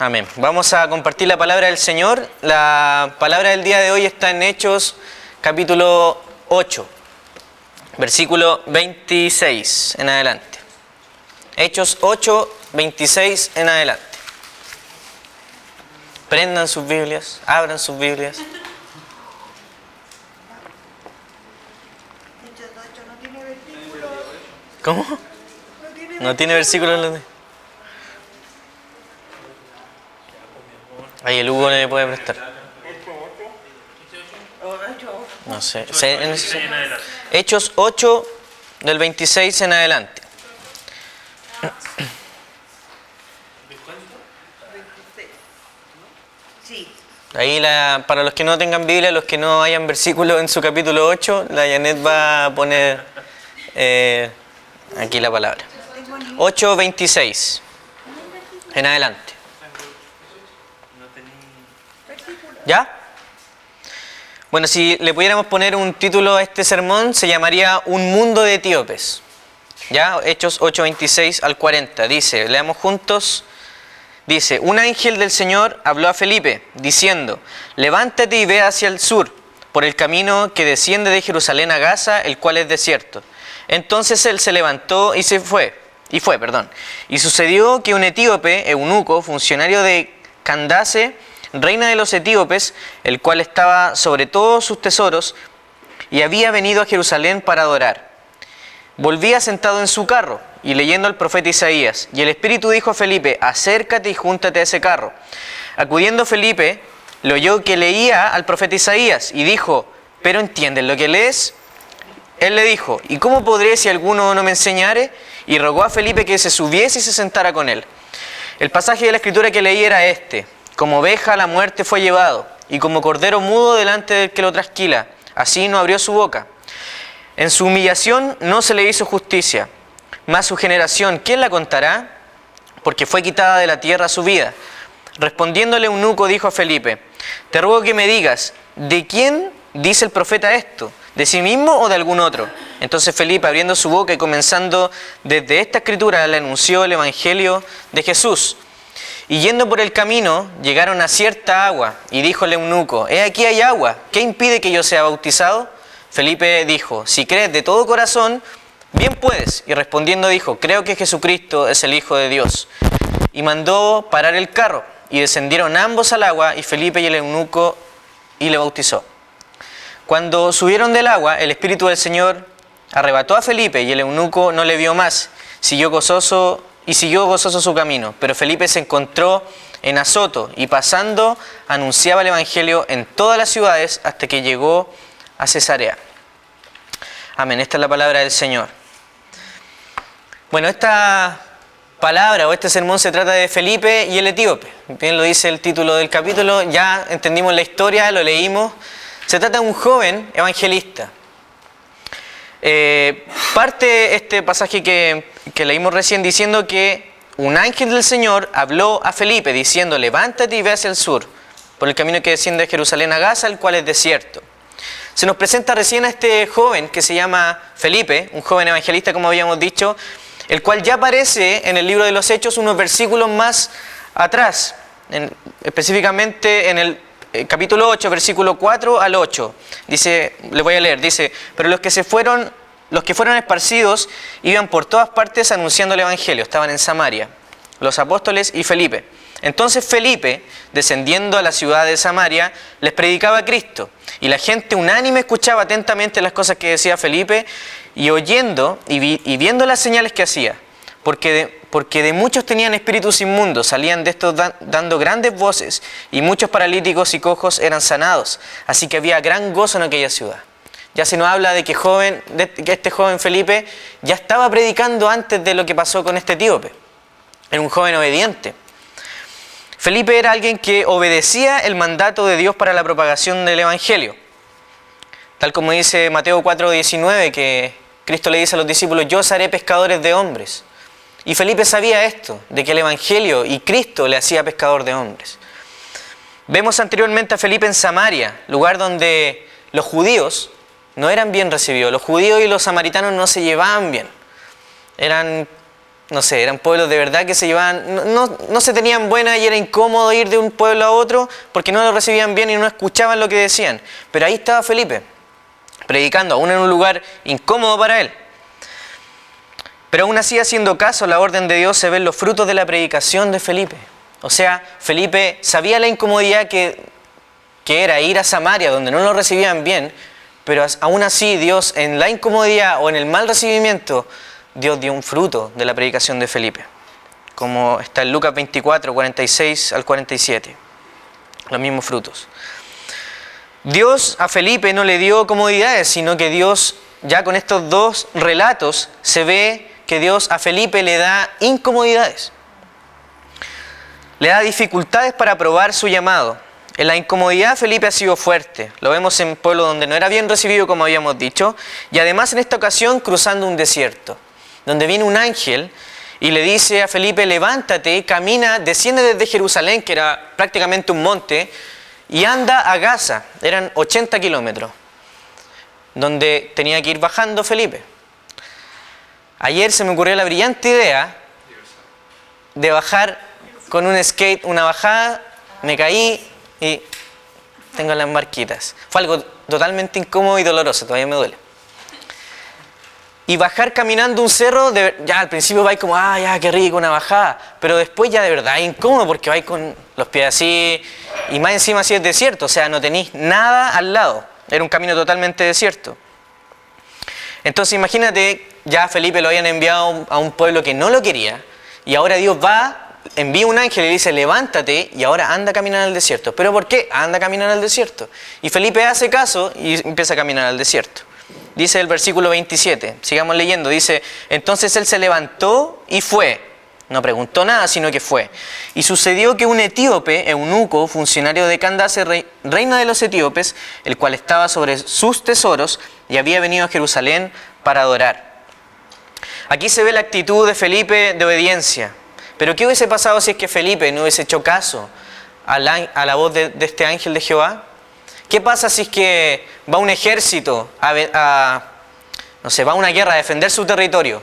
Amén. Vamos a compartir la palabra del Señor. La palabra del día de hoy está en Hechos, capítulo 8, versículo 26 en adelante. Hechos 8, 26 en adelante. Prendan sus Biblias, abran sus Biblias. Hechos 8 no tiene versículos. ¿Cómo? No tiene versículos. Ahí el Hugo le puede prestar. No sé. Hechos 8, del 26 en adelante. 26. Sí. Ahí para los que no tengan Biblia, los que no hayan versículos en su capítulo 8, la Janet va a poner aquí la palabra. 8, 26 en adelante. ¿Ya? Bueno, si le pudiéramos poner un título a este sermón, se llamaría Un mundo de etíopes. ¿Ya? Hechos 8, 26 al 40. Dice, leamos juntos. Dice, un ángel del Señor habló a Felipe, diciendo, levántate y ve hacia el sur, por el camino que desciende de Jerusalén a Gaza, el cual es desierto. Entonces él se levantó y fue. Y sucedió que un etíope, eunuco, funcionario de Candace, reina de los etíopes, el cual estaba sobre todos sus tesoros, y había venido a Jerusalén para adorar. Volvía sentado en su carro y leyendo al profeta Isaías. Y el Espíritu dijo a Felipe, acércate y júntate a ese carro. Acudiendo Felipe, le oyó que leía al profeta Isaías y dijo, ¿pero entiendes lo que lees? Él le dijo, ¿y cómo podré si alguno no me enseñare? Y rogó a Felipe que se subiese y se sentara con él. El pasaje de la Escritura que leí era este. Como oveja a la muerte fue llevado, y como cordero mudo delante del que lo trasquila, así no abrió su boca. En su humillación no se le hizo justicia, mas su generación, ¿quién la contará? Porque fue quitada de la tierra su vida. Respondiéndole eunuco dijo a Felipe, te ruego que me digas, ¿de quién dice el profeta esto? ¿De sí mismo o de algún otro? Entonces Felipe, abriendo su boca y comenzando desde esta escritura, le anunció el evangelio de Jesús. Y yendo por el camino, llegaron a cierta agua, y dijo el eunuco, he aquí hay agua, ¿qué impide que yo sea bautizado? Felipe dijo, si crees de todo corazón, bien puedes. Y respondiendo dijo, creo que Jesucristo es el Hijo de Dios. Y mandó parar el carro, y descendieron ambos al agua, y Felipe y el eunuco, y le bautizó. Cuando subieron del agua, el Espíritu del Señor arrebató a Felipe, y el eunuco no le vio más, siguió gozoso su camino. Pero Felipe se encontró en Azoto y pasando anunciaba el evangelio en todas las ciudades hasta que llegó a Cesarea. Amén. Esta es la palabra del Señor. Bueno, esta palabra o este sermón se trata de Felipe y el etíope. Bien lo dice el título del capítulo. Ya entendimos la historia, lo leímos. Se trata de un joven evangelista. Parte este pasaje que leímos recién diciendo que un ángel del Señor habló a Felipe diciendo, levántate y ve hacia el sur, por el camino que desciende de Jerusalén a Gaza, el cual es desierto. Se nos presenta recién a este joven que se llama Felipe, un joven evangelista como habíamos dicho, el cual ya aparece en el libro de los Hechos unos versículos más atrás, específicamente en el capítulo 8, versículo 4 al 8. Dice, le voy a leer, dice, pero los que fueron esparcidos iban por todas partes anunciando el evangelio, estaban en Samaria, los apóstoles y Felipe. Entonces Felipe, descendiendo a la ciudad de Samaria, les predicaba a Cristo, y la gente unánime escuchaba atentamente las cosas que decía Felipe, y oyendo y viendo las señales que hacía, porque de muchos tenían espíritus inmundos, salían de estos dando grandes voces, y muchos paralíticos y cojos eran sanados, así que había gran gozo en aquella ciudad. Ya se nos habla de que este joven Felipe ya estaba predicando antes de lo que pasó con este etíope. Era un joven obediente. Felipe era alguien que obedecía el mandato de Dios para la propagación del evangelio. Tal como dice Mateo 4:19, que Cristo le dice a los discípulos, yo os haré pescadores de hombres. Y Felipe sabía esto, de que el evangelio y Cristo le hacía pescador de hombres. Vemos anteriormente a Felipe en Samaria, lugar donde los judíos no eran bien recibidos. Los judíos y los samaritanos no se llevaban bien. Eran no sé, eran pueblos de verdad que se llevaban, no se tenían buena y era incómodo ir de un pueblo a otro porque no lo recibían bien y no escuchaban lo que decían. Pero ahí estaba Felipe, predicando, aún en un lugar incómodo para él. Pero aún así, haciendo caso a la orden de Dios, se ven los frutos de la predicación de Felipe. O sea, Felipe sabía la incomodidad que era ir a Samaria, donde no lo recibían bien, pero aún así Dios, en la incomodidad o en el mal recibimiento, Dios dio un fruto de la predicación de Felipe, como está en Lucas 24, 46 al 47, los mismos frutos. Dios a Felipe no le dio comodidades, sino que Dios, ya con estos dos relatos, se ve que Dios a Felipe le da incomodidades. Le da dificultades para probar su llamado. En la incomodidad Felipe ha sido fuerte. Lo vemos en un pueblo donde no era bien recibido, como habíamos dicho, y además en esta ocasión cruzando un desierto, donde viene un ángel y le dice a Felipe: levántate, camina, desciende desde Jerusalén, que era prácticamente un monte, y anda a Gaza. Eran 80 kilómetros, donde tenía que ir bajando Felipe. Ayer se me ocurrió la brillante idea de bajar con un skate, una bajada, me caí y tengo las marquitas. Fue algo totalmente incómodo y doloroso, todavía me duele. Y bajar caminando un cerro, ya al principio vais como, ya, qué rico, una bajada. Pero después ya de verdad es incómodo porque vais con los pies así, y más encima así es desierto, o sea, no tenéis nada al lado. Era un camino totalmente desierto. Entonces imagínate, ya a Felipe lo habían enviado a un pueblo que no lo quería, y ahora Dios envía un ángel y le dice: levántate y ahora anda a caminar al desierto. ¿Pero por qué? Anda a caminar al desierto. Y Felipe hace caso y empieza a caminar al desierto. Dice el versículo 27, sigamos leyendo, dice: entonces él se levantó y fue. No preguntó nada, sino que fue. Y sucedió que un etíope, eunuco, funcionario de Candace, reina de los etíopes, el cual estaba sobre sus tesoros y había venido a Jerusalén para adorar. Aquí se ve la actitud de Felipe de obediencia. Pero ¿qué hubiese pasado si es que Felipe no hubiese hecho caso a la voz de este ángel de Jehová? ¿Qué pasa si es que va un ejército va a una guerra a defender su territorio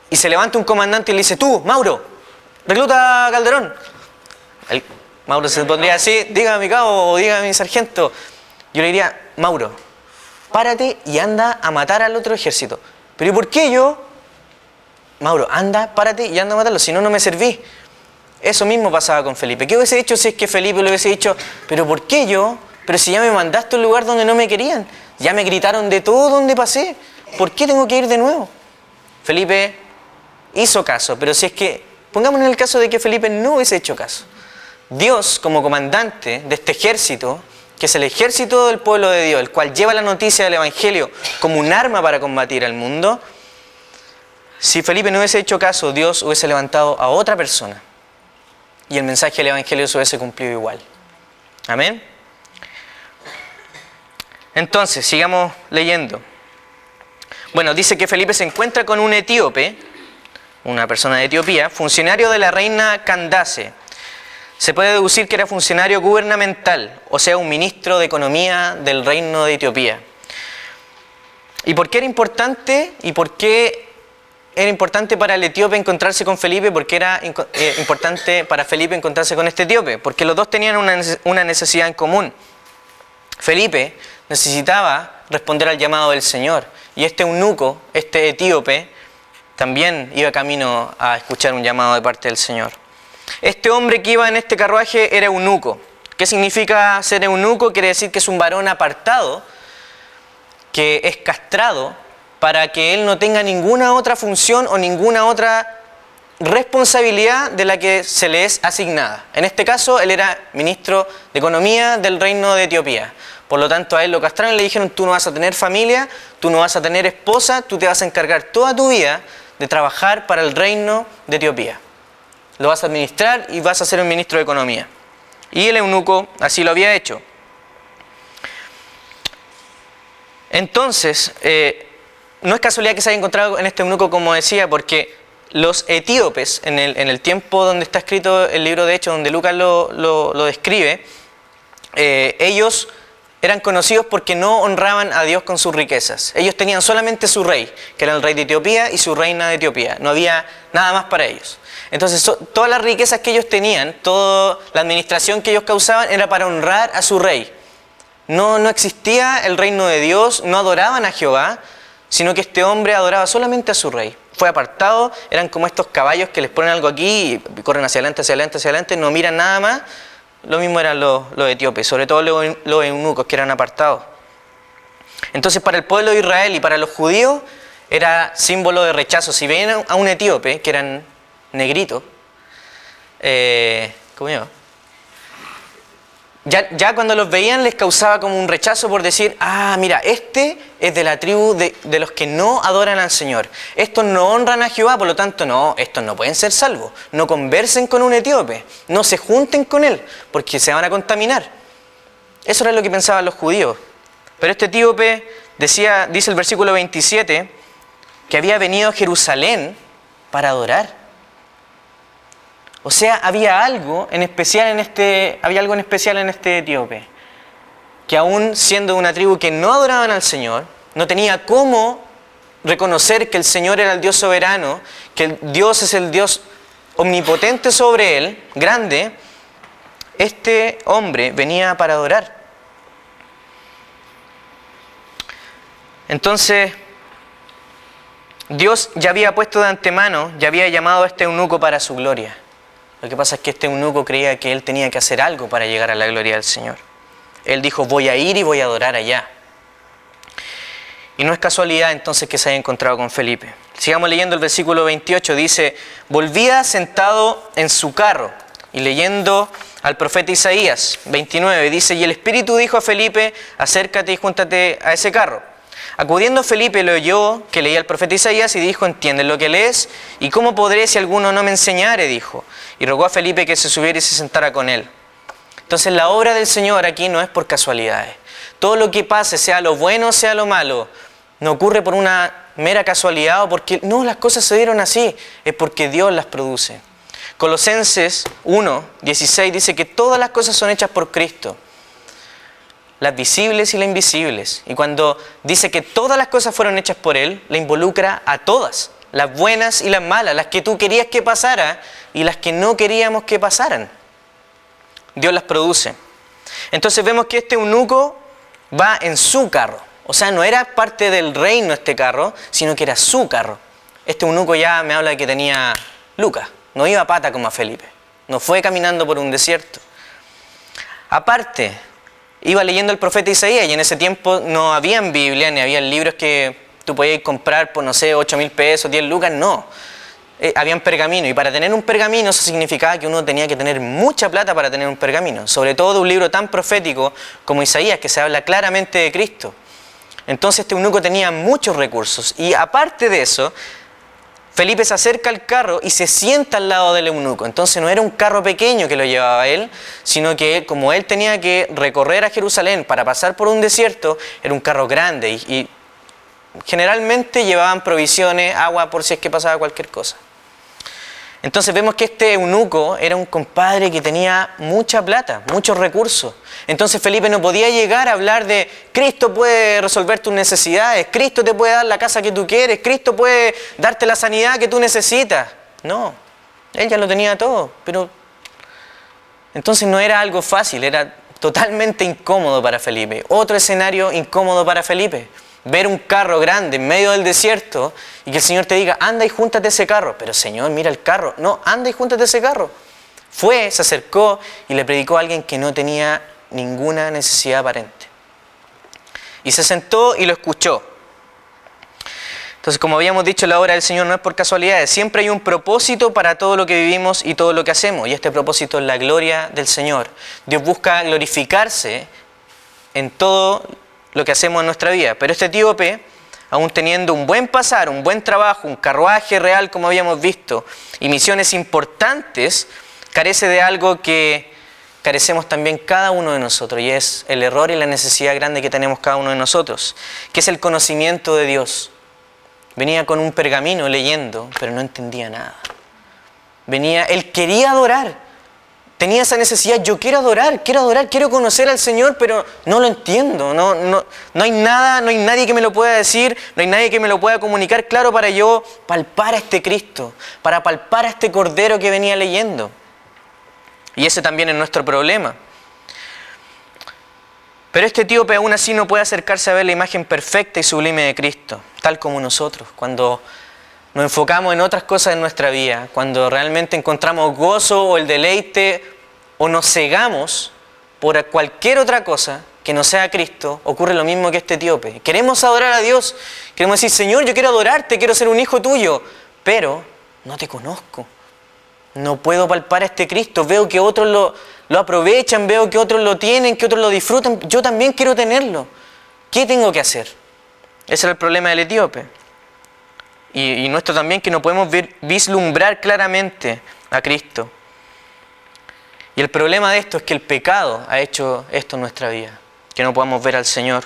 y se levanta un comandante y le dice: tú, Mauro, recluta a Calderón? Mauro se pondría así: dígame mi cabo o dígame mi sargento. Yo le diría: Mauro, párate y anda a matar al otro ejército. ¿Pero y por qué yo? Mauro, anda, párate y anda a matarlo, si no, no me serví. Eso mismo pasaba con Felipe. ¿Qué hubiese hecho si es que Felipe le hubiese dicho: pero por qué yo? Pero si ya me mandaste a un lugar donde no me querían, ya me gritaron de todo donde pasé, ¿por qué tengo que ir de nuevo? Felipe hizo caso, pero si es que, pongámonos en el caso de que Felipe no hubiese hecho caso, Dios, como comandante de este ejército, que es el ejército del pueblo de Dios, el cual lleva la noticia del Evangelio como un arma para combatir al mundo, si Felipe no hubiese hecho caso, Dios hubiese levantado a otra persona y el mensaje del Evangelio se hubiese cumplido igual. Amén. Entonces, sigamos leyendo. Bueno, dice que Felipe se encuentra con un etíope, una persona de Etiopía, funcionario de la reina Candace. Se puede deducir que era funcionario gubernamental, o sea, un ministro de economía del reino de Etiopía. ¿Y por qué era importante? ¿Y por qué era importante para el etíope encontrarse con Felipe? ¿Por qué era importante para Felipe encontrarse con este etíope? Porque los dos tenían una necesidad en común. Felipe necesitaba responder al llamado del Señor, y este eunuco, este etíope, también iba camino a escuchar un llamado de parte del Señor. Este hombre que iba en este carruaje era eunuco. ¿Qué significa ser eunuco? Quiere decir que es un varón apartado, que es castrado, para que él no tenga ninguna otra función o ninguna otra responsabilidad de la que se le es asignada. En este caso, él era ministro de Economía del reino de Etiopía. Por lo tanto, a él lo castraron y le dijeron: tú no vas a tener familia, tú no vas a tener esposa, tú te vas a encargar toda tu vida de trabajar para el reino de Etiopía. Lo vas a administrar y vas a ser un ministro de Economía. Y el eunuco así lo había hecho. Entonces, no es casualidad que se haya encontrado en este eunuco, como decía, porque los etíopes, en el tiempo donde está escrito el libro de Hechos, donde Lucas lo describe, ellos eran conocidos porque no honraban a Dios con sus riquezas. Ellos tenían solamente su rey, que era el rey de Etiopía, y su reina de Etiopía. No había nada más para ellos. Entonces, todas las riquezas que ellos tenían, toda la administración que ellos causaban, era para honrar a su rey. No existía el reino de Dios, no adoraban a Jehová, sino que este hombre adoraba solamente a su rey. Fue apartado, eran como estos caballos que les ponen algo aquí y corren hacia adelante, hacia adelante, hacia adelante, no miran nada más. Lo mismo eran los etíopes, sobre todo los eunucos que eran apartados. Entonces, para el pueblo de Israel y para los judíos era símbolo de rechazo. Si veían a un etíope, que eran negritos, ¿cómo se llama? Ya cuando los veían les causaba como un rechazo por decir, mira, este es de la tribu de los que no adoran al Señor. Estos no honran a Jehová, por lo tanto, no, estos no pueden ser salvos. No conversen con un etíope, no se junten con él, porque se van a contaminar. Eso era lo que pensaban los judíos. Pero este etíope dice el versículo 27, que había venido a Jerusalén para adorar. O sea, había algo en especial en este etíope, que aún siendo una tribu que no adoraban al Señor, no tenía cómo reconocer que el Señor era el Dios soberano, que Dios es el Dios omnipotente sobre él, grande. Este hombre venía para adorar. Entonces, Dios ya había puesto de antemano, ya había llamado a este eunuco para su gloria. Lo que pasa es que este eunuco creía que él tenía que hacer algo para llegar a la gloria del Señor. Él dijo, voy a ir y voy a adorar allá. Y no es casualidad entonces que se haya encontrado con Felipe. Sigamos leyendo el versículo 28, dice, volvía sentado en su carro y leyendo al profeta Isaías 29, dice, y el Espíritu dijo a Felipe, acércate y júntate a ese carro. Acudiendo Felipe le oyó que leía el profeta Isaías y dijo, ¿entiendes lo que lees? ¿Y cómo podré si alguno no me enseñare? Dijo. Y rogó a Felipe que se subiera y se sentara con él. Entonces la obra del Señor aquí no es por casualidades. Todo lo que pase, sea lo bueno o sea lo malo, no ocurre por una mera casualidad o porque no, las cosas se dieron así, es porque Dios las produce. Colosenses 1:16 dice que todas las cosas son hechas por Cristo. Las visibles y las invisibles. Y cuando dice que todas las cosas fueron hechas por Él, le involucra a todas, las buenas y las malas, las que tú querías que pasara y las que no queríamos que pasaran. Dios las produce. Entonces vemos que este eunuco va en su carro. O sea, no era parte del reino este carro, sino que era su carro. Este eunuco ya me habla de que tenía lucas, no iba a pata como a Felipe. No fue caminando por un desierto. Aparte, iba leyendo el profeta Isaías y en ese tiempo no habían Biblia, ni habían libros que tú podías comprar por, no sé, 8.000 pesos, 10 lucas, no. Habían pergamino y para tener un pergamino eso significaba que uno tenía que tener mucha plata para tener un pergamino. Sobre todo de un libro tan profético como Isaías, que se habla claramente de Cristo. Entonces este eunuco tenía muchos recursos y aparte de eso, Felipe se acerca al carro y se sienta al lado del eunuco. Entonces no era un carro pequeño que lo llevaba él, sino que como él tenía que recorrer a Jerusalén para pasar por un desierto, era un carro grande y generalmente llevaban provisiones, agua por si es que pasaba cualquier cosa. Entonces vemos que este eunuco era un compadre que tenía mucha plata, muchos recursos. Entonces Felipe no podía llegar a hablar de Cristo puede resolver tus necesidades, Cristo te puede dar la casa que tú quieres, Cristo puede darte la sanidad que tú necesitas. No, él ya lo tenía todo, pero entonces no era algo fácil, era totalmente incómodo para Felipe. Otro escenario incómodo para Felipe. Ver un carro grande en medio del desierto y que el Señor te diga, anda y júntate ese carro. Pero Señor, mira el carro. No, anda y júntate ese carro. Fue, se acercó y le predicó a alguien que no tenía ninguna necesidad aparente. Y se sentó y lo escuchó. Entonces, como habíamos dicho, la obra del Señor no es por casualidades. Siempre hay un propósito para todo lo que vivimos y todo lo que hacemos. Y este propósito es la gloria del Señor. Dios busca glorificarse en todo lo que hacemos en nuestra vida. Pero este etíope, aún teniendo un buen pasar, un buen trabajo, un carruaje real como habíamos visto, y misiones importantes, carece de algo que carecemos también cada uno de nosotros, y es el error y la necesidad grande que tenemos cada uno de nosotros, que es el conocimiento de Dios. Venía con un pergamino leyendo, pero no entendía nada. Él quería adorar, tenía esa necesidad, yo quiero adorar, quiero conocer al Señor, pero no lo entiendo, no hay nada, no hay nadie que me lo pueda decir, no hay nadie que me lo pueda comunicar claro para yo palpar a este Cristo, para palpar a este Cordero que venía leyendo. Y ese también es nuestro problema. Pero este etíope aún así no puede acercarse a ver la imagen perfecta y sublime de Cristo, tal como nosotros, cuando nos enfocamos en otras cosas en nuestra vida, cuando realmente encontramos gozo o el deleite o nos cegamos por cualquier otra cosa que no sea Cristo, ocurre lo mismo que este etíope. Queremos adorar a Dios, queremos decir, Señor, yo quiero adorarte, quiero ser un hijo tuyo, pero no te conozco. No puedo palpar a este Cristo, veo que otros lo aprovechan, veo que otros lo tienen, que otros lo disfrutan, yo también quiero tenerlo. ¿Qué tengo que hacer? Ese era el problema del etíope. Y nuestro también, que no podemos vislumbrar claramente a Cristo. Y el problema de esto es que el pecado ha hecho esto en nuestra vida, que no podamos ver al Señor.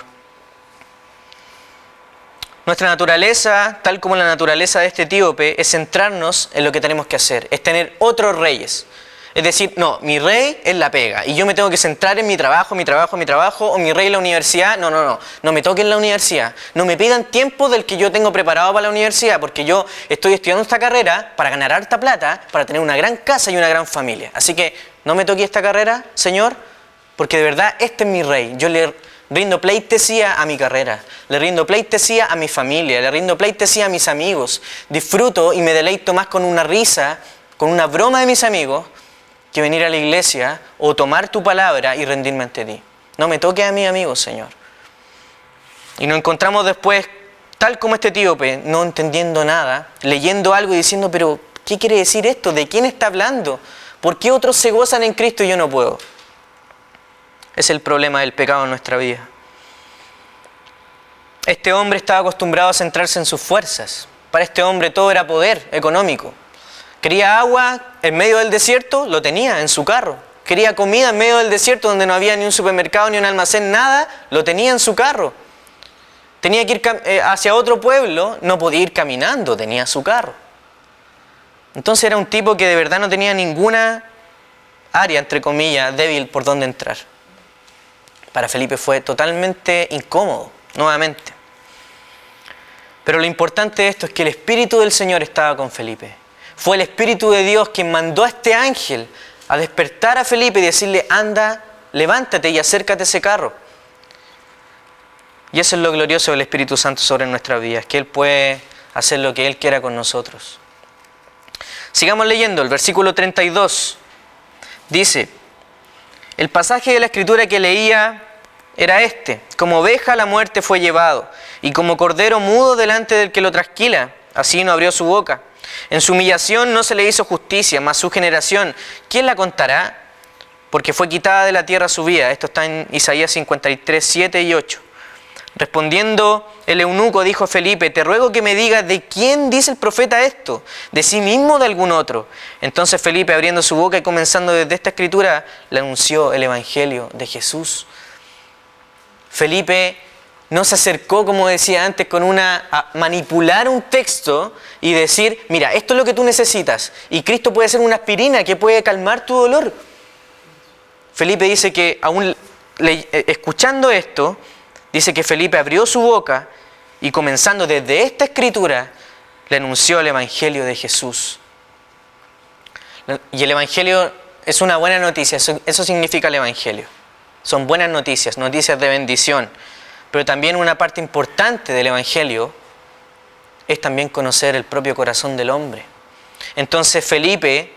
Nuestra naturaleza, tal como la naturaleza de este etíope, es centrarnos en lo que tenemos que hacer, es tener otros reyes. Es decir, no, mi rey es la pega y yo me tengo que centrar en mi trabajo, o mi rey es la universidad. No me toquen la universidad. No me pidan tiempo del que yo tengo preparado para la universidad, porque yo estoy estudiando esta carrera para ganar harta plata, para tener una gran casa y una gran familia. Así que no me toque esta carrera, Señor, porque de verdad este es mi rey. Yo le rindo pleitesía a mi carrera, le rindo pleitesía a mi familia, le rindo pleitesía a mis amigos. Disfruto y me deleito más con una risa, con una broma de mis amigos, que venir a la iglesia o tomar tu palabra y rendirme ante ti. No me toques a mis amigos, Señor. Y nos encontramos después, tal como este etíope, no entendiendo nada, leyendo algo y diciendo, pero ¿qué quiere decir esto? ¿De quién está hablando? ¿Por qué otros se gozan en Cristo y yo no puedo? Es el problema del pecado en nuestra vida. Este hombre estaba acostumbrado a centrarse en sus fuerzas. Para este hombre todo era poder económico. Quería agua en medio del desierto, lo tenía en su carro. Quería comida en medio del desierto donde no había ni un supermercado ni un almacén, nada, lo tenía en su carro. Tenía que ir hacia otro pueblo, no podía ir caminando, tenía su carro. Entonces era un tipo que de verdad no tenía ninguna área, entre comillas, débil por donde entrar. Para Felipe fue totalmente incómodo, nuevamente. Pero lo importante de esto es que el Espíritu del Señor estaba con Felipe. Fue el Espíritu de Dios quien mandó a este ángel a despertar a Felipe y decirle, anda, levántate y acércate a ese carro. Y eso es lo glorioso del Espíritu Santo sobre nuestras vidas, que Él puede hacer lo que Él quiera con nosotros. Sigamos leyendo, el versículo 32 dice, el pasaje de la Escritura que leía era este, como oveja a la muerte fue llevado, y como cordero mudo delante del que lo trasquila, así no abrió su boca. En su humillación no se le hizo justicia, mas su generación, ¿quién la contará? Porque fue quitada de la tierra su vida. Esto está en Isaías 53, 7 y 8. Respondiendo el eunuco dijo a Felipe, te ruego que me digas de quién dice el profeta esto, de sí mismo o de algún otro. Entonces Felipe, abriendo su boca y comenzando desde esta escritura, le anunció el evangelio de Jesús. Felipe no se acercó, como decía antes, a manipular un texto y decir, mira, esto es lo que tú necesitas. Y Cristo puede ser una aspirina que puede calmar tu dolor. Felipe dice que, aún escuchando esto, dice que Felipe abrió su boca y comenzando desde esta escritura, le anunció el evangelio de Jesús. Y el evangelio es una buena noticia, eso significa el evangelio. Son buenas noticias, noticias de bendición. Pero también una parte importante del evangelio es también conocer el propio corazón del hombre. Entonces Felipe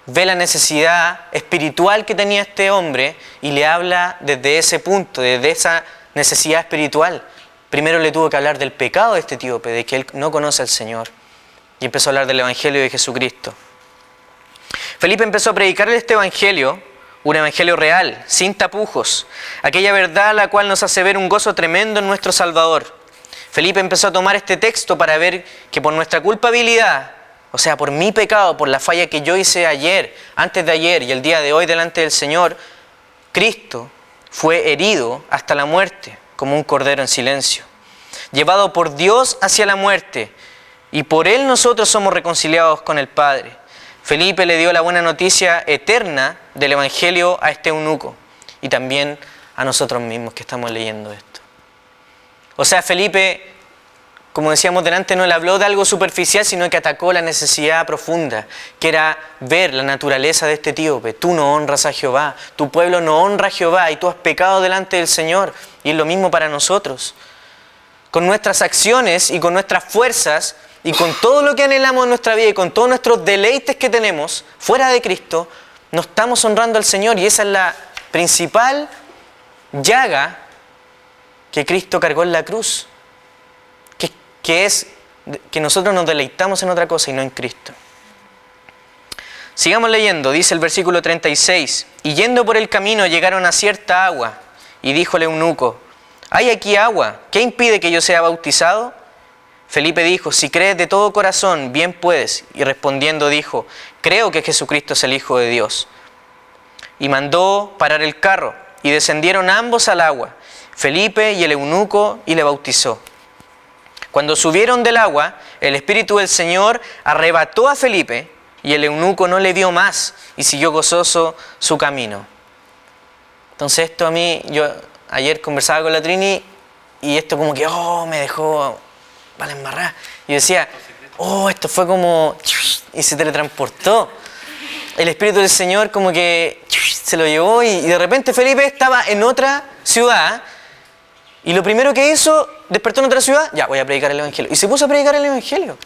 ve la necesidad espiritual que tenía este hombre y le habla desde ese punto, desde esa necesidad espiritual. Primero le tuvo que hablar del pecado de este etíope, de que él no conoce al Señor. Y empezó a hablar del evangelio de Jesucristo. Felipe empezó a predicarle este evangelio, un evangelio real, sin tapujos, aquella verdad la cual nos hace ver un gozo tremendo en nuestro Salvador. Felipe empezó a tomar este texto para ver que por nuestra culpabilidad, o sea, por mi pecado, por la falla que yo hice ayer, antes de ayer y el día de hoy delante del Señor, Cristo fue herido hasta la muerte como un cordero en silencio, llevado por Dios hacia la muerte, y por Él nosotros somos reconciliados con el Padre. Felipe le dio la buena noticia eterna del Evangelio a este eunuco y también a nosotros mismos que estamos leyendo esto. O sea, Felipe, como decíamos delante, no le habló de algo superficial, sino que atacó la necesidad profunda, que era ver la naturaleza de este etíope. Tú no honras a Jehová, tu pueblo no honra a Jehová y tú has pecado delante del Señor. Y es lo mismo para nosotros. Con nuestras acciones y con nuestras fuerzas y con todo lo que anhelamos en nuestra vida y con todos nuestros deleites que tenemos fuera de Cristo, no estamos honrando al Señor y esa es la principal llaga que Cristo cargó en la cruz, que es que nosotros nos deleitamos en otra cosa y no en Cristo. Sigamos leyendo, dice el versículo 36, y yendo por el camino llegaron a cierta agua, y díjole eunuco, ¿hay aquí agua? ¿Qué impide que yo sea bautizado? Felipe dijo, si crees de todo corazón, bien puedes. Y respondiendo dijo, creo que Jesucristo es el Hijo de Dios. Y mandó parar el carro, y descendieron ambos al agua, Felipe y el eunuco, y le bautizó. Cuando subieron del agua, el Espíritu del Señor arrebató a Felipe, y el eunuco no le vio más, y siguió gozoso su camino. Entonces esto a mí, yo ayer conversaba con la Trini, y esto como que, me dejó para embarrar. Y decía, esto fue como, y se teletransportó. El Espíritu del Señor como que se lo llevó, y de repente Felipe estaba en otra ciudad, y lo primero que hizo, despertó en otra ciudad, ya, voy a predicar el Evangelio. Y se puso a predicar el Evangelio.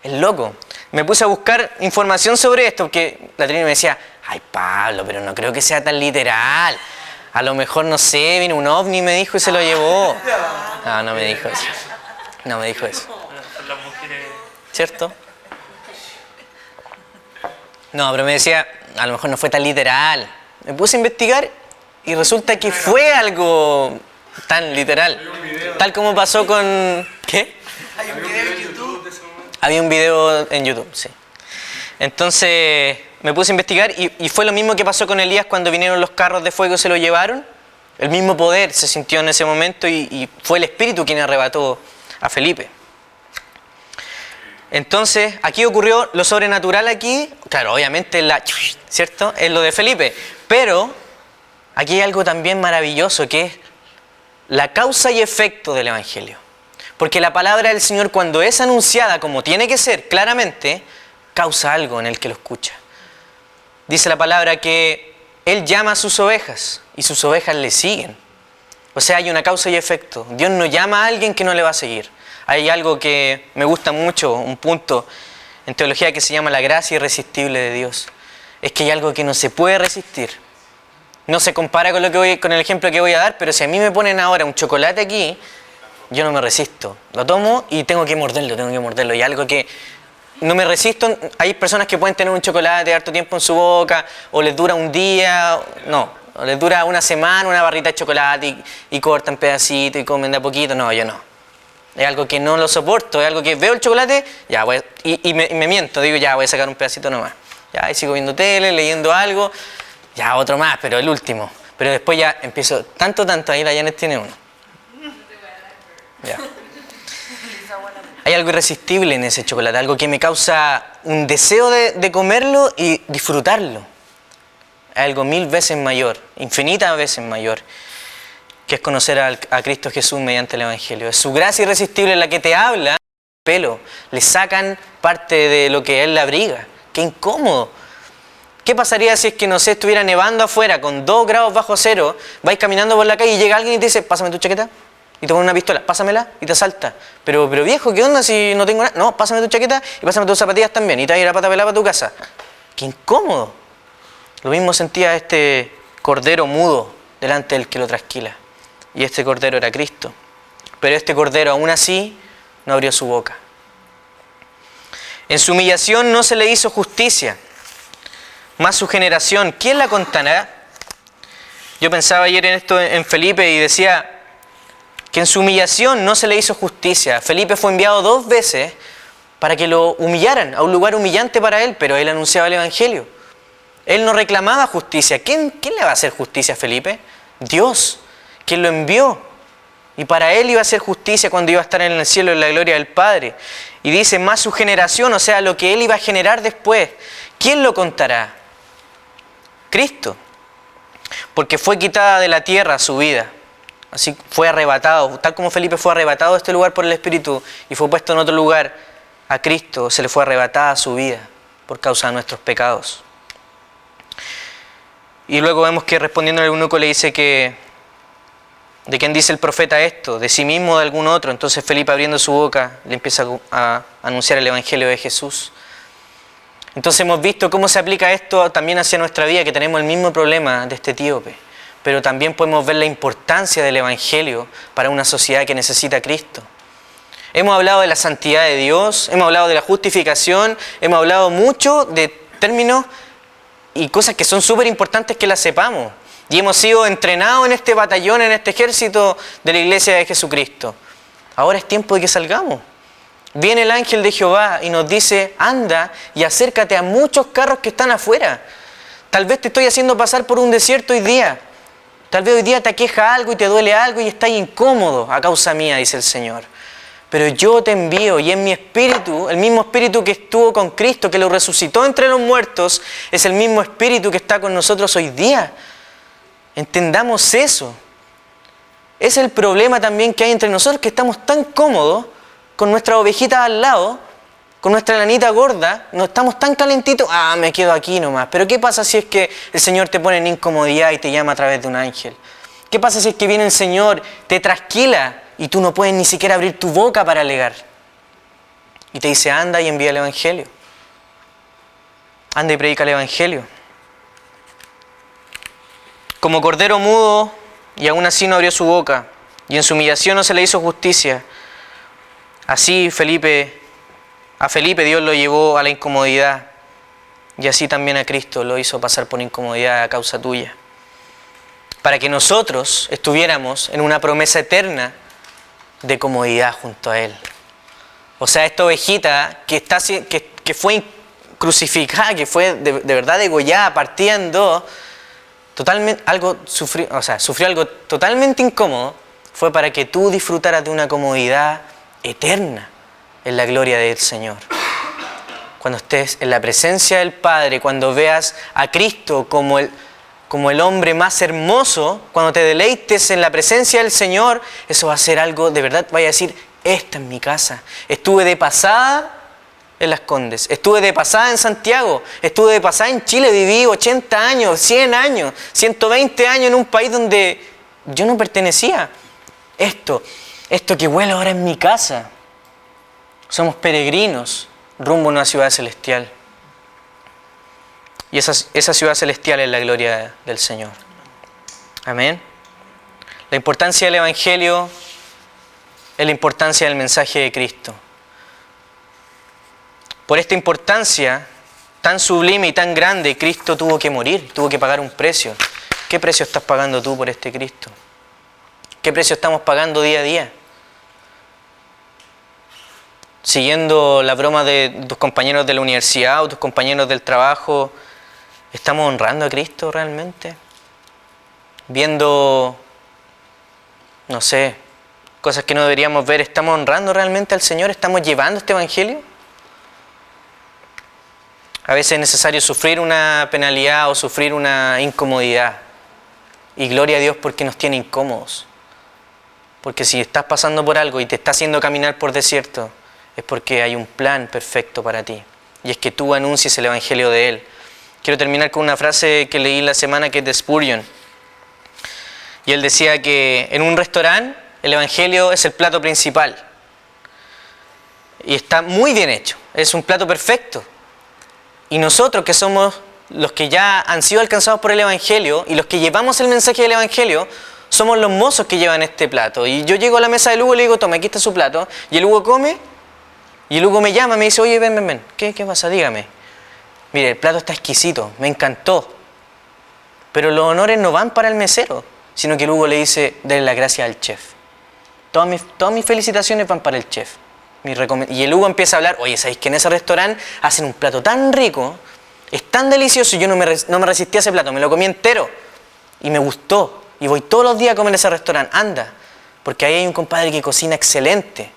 Es loco. Me puse a buscar información sobre esto, porque la Trini me decía, ay Pablo, pero no creo que sea tan literal. A lo mejor, no sé, vino un ovni, me dijo y se lo llevó. No me dijo eso. No me dijo eso. ¿Cierto? No, pero me decía, a lo mejor no fue tan literal. Me puse a investigar y resulta que fue algo tan literal. Tal como pasó con... ¿Qué? Hay un video en YouTube. Había un video en YouTube, sí. Entonces me puse a investigar y fue lo mismo que pasó con Elías cuando vinieron los carros de fuego y se lo llevaron. El mismo poder se sintió en ese momento y fue el Espíritu quien arrebató a Felipe. Entonces, aquí ocurrió lo sobrenatural aquí, claro, obviamente ¿cierto? Es lo de Felipe, pero aquí hay algo también maravilloso que es la causa y efecto del Evangelio. Porque la palabra del Señor, cuando es anunciada como tiene que ser, claramente, causa algo en el que lo escucha. Dice la palabra que Él llama a sus ovejas y sus ovejas le siguen. O sea, hay una causa y efecto. Dios no llama a alguien que no le va a seguir. Hay algo que me gusta mucho, un punto en teología que se llama la gracia irresistible de Dios. Es que hay algo que no se puede resistir. No se compara con el ejemplo que voy a dar, pero si a mí me ponen ahora un chocolate aquí, yo no me resisto. Lo tomo y tengo que morderlo. Y algo que no me resisto, hay personas que pueden tener un chocolate harto tiempo en su boca, o les dura un día, o les dura una semana una barrita de chocolate y cortan pedacitos y comen de a poquito. No, yo no. Es algo que no lo soporto, es algo que veo el chocolate, ya voy, y me miento, digo ya voy a sacar un pedacito nomás. Ya, y sigo viendo tele, leyendo algo, ya otro más, pero el último. Pero después ya empiezo, tanto, ahí la Janet tiene uno. Ya. Hay algo irresistible en ese chocolate, algo que me causa un deseo de comerlo y disfrutarlo. Hay algo 1000 veces mayor, infinitas veces mayor, que es conocer a Cristo Jesús mediante el Evangelio. Es su gracia irresistible la que te habla, pelo, le sacan parte de lo que Él le abriga. ¡Qué incómodo! ¿Qué pasaría si es que, no sé, estuviera nevando afuera con 2 grados bajo cero, vais caminando por la calle y llega alguien y te dice, pásame tu chaqueta? Y te pone una pistola, pásamela y te asalta. Pero viejo, ¿qué onda si no tengo nada? No, pásame tu chaqueta y pásame tus zapatillas también. Y te vas a ir a pata pelada para tu casa. ¡Qué incómodo! Lo mismo sentía este cordero mudo delante del que lo trasquila. Y este cordero era Cristo. Pero este cordero aún así no abrió su boca. En su humillación no se le hizo justicia. Más su generación, ¿quién la contará? Yo pensaba ayer en esto en Felipe y decía que en su humillación no se le hizo justicia. Felipe fue enviado 2 veces para que lo humillaran a un lugar humillante para él, pero él anunciaba el Evangelio. Él no reclamaba justicia. ¿Quién le va a hacer justicia a Felipe? Dios, quien lo envió. Y para él iba a ser justicia cuando iba a estar en el cielo en la gloria del Padre. Y dice, más su generación, o sea, lo que él iba a generar después. ¿Quién lo contará? Cristo. Porque fue quitada de la tierra su vida. Así fue arrebatado, tal como Felipe fue arrebatado de este lugar por el Espíritu y fue puesto en otro lugar, a Cristo se le fue arrebatada su vida por causa de nuestros pecados. Y luego vemos que respondiendo al eunuco le dice que ¿de quién dice el profeta esto? ¿De sí mismo o de algún otro? Entonces Felipe, abriendo su boca, le empieza a anunciar el Evangelio de Jesús. Entonces hemos visto cómo se aplica esto también hacia nuestra vida, que tenemos el mismo problema de este etíope. Pero también podemos ver la importancia del Evangelio para una sociedad que necesita a Cristo. Hemos hablado de la santidad de Dios, hemos hablado de la justificación, hemos hablado mucho de términos y cosas que son súper importantes que las sepamos. Y hemos sido entrenados en este batallón, en este ejército de la Iglesia de Jesucristo. Ahora es tiempo de que salgamos. Viene el ángel de Jehová y nos dice, anda y acércate a muchos carros que están afuera. Tal vez te estoy haciendo pasar por un desierto hoy día. Tal vez hoy día te aqueja algo y te duele algo y estás incómodo a causa mía, dice el Señor. Pero yo te envío y en mi espíritu, el mismo espíritu que estuvo con Cristo, que lo resucitó entre los muertos, es el mismo espíritu que está con nosotros hoy día. Entendamos eso. Es el problema también que hay entre nosotros, que estamos tan cómodos con nuestra ovejita al lado, con nuestra lanita gorda, no estamos tan calentitos, me quedo aquí nomás. Pero ¿qué pasa si es que el Señor te pone en incomodidad y te llama a través de un ángel? ¿Qué pasa si es que viene el Señor, te trasquila y tú no puedes ni siquiera abrir tu boca para alegar? Y te dice, anda y envía el Evangelio. Anda y predica el Evangelio. Como cordero mudo, y aún así no abrió su boca, y en su humillación no se le hizo justicia. Así a Felipe Dios lo llevó a la incomodidad, y así también a Cristo lo hizo pasar por incomodidad a causa tuya. Para que nosotros estuviéramos en una promesa eterna de comodidad junto a Él. O sea, esta ovejita que fue crucificada, que fue de verdad degollada, partida en dos, sufrió algo totalmente incómodo, fue para que tú disfrutaras de una comodidad eterna en la gloria del Señor. Cuando estés en la presencia del Padre, cuando veas a Cristo como el hombre más hermoso, cuando te deleites en la presencia del Señor, eso va a ser algo, de verdad, vaya a decir, esta es mi casa. Estuve de pasada en Las Condes, estuve de pasada en Santiago, estuve de pasada en Chile, viví 80 años, 100 años, 120 años en un país donde yo no pertenecía. Esto que huele ahora en mi casa. Somos peregrinos rumbo a una ciudad celestial. Y esa ciudad celestial es la gloria del Señor. Amén. La importancia del Evangelio es la importancia del mensaje de Cristo. Por esta importancia tan sublime y tan grande, Cristo tuvo que morir, tuvo que pagar un precio. ¿Qué precio estás pagando tú por este Cristo? ¿Qué precio estamos pagando día a día? Siguiendo la broma de tus compañeros de la universidad o tus compañeros del trabajo, ¿estamos honrando a Cristo realmente? Viendo, no sé, cosas que no deberíamos ver, ¿estamos honrando realmente al Señor? ¿Estamos llevando este Evangelio? A veces es necesario sufrir una penalidad o sufrir una incomodidad. Y gloria a Dios porque nos tiene incómodos. Porque si estás pasando por algo y te está haciendo caminar por desierto, es porque hay un plan perfecto para ti. Y es que tú anuncies el Evangelio de Él. Quiero terminar con una frase que leí la semana que es de Spurgeon. Y él decía que en un restaurante el Evangelio es el plato principal. Y está muy bien hecho. Es un plato perfecto. Y nosotros que somos los que ya han sido alcanzados por el Evangelio y los que llevamos el mensaje del Evangelio, somos los mozos que llevan este plato. Y yo llego a la mesa del Hugo y le digo, toma, aquí está su plato. Y el Hugo come, y el Hugo me llama, me dice, oye, ven. ¿Qué pasa? Dígame. Mire, el plato está exquisito, me encantó. Pero los honores no van para el mesero, sino que el Hugo le dice, denle las gracias al chef. Todas mis felicitaciones van para el chef. Y el Hugo empieza a hablar, oye, ¿sabéis que en ese restaurante hacen un plato tan rico, es tan delicioso, y yo no me resistí a ese plato, me lo comí entero y me gustó, y voy todos los días a comer a ese restaurante, anda. porque ahí hay un compadre que cocina excelente.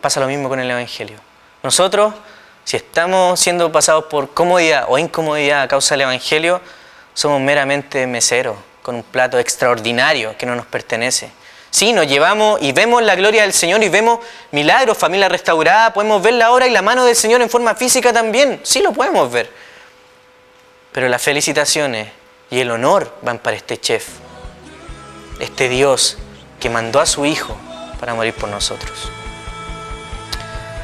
Pasa lo mismo con el Evangelio. Nosotros, si estamos siendo pasados por comodidad o incomodidad a causa del Evangelio, somos meramente meseros, con un plato extraordinario que no nos pertenece. Sí, nos llevamos y vemos la gloria del Señor y vemos milagros, familia restaurada, podemos ver la obra y la mano del Señor en forma física también. Sí, lo podemos ver. Pero las felicitaciones y el honor van para este chef, este Dios que mandó a su Hijo para morir por nosotros.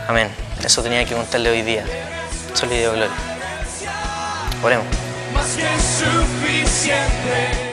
Amén. Eso tenía que contarle hoy día. Solo y de gloria. Oremos. Más que suficiente.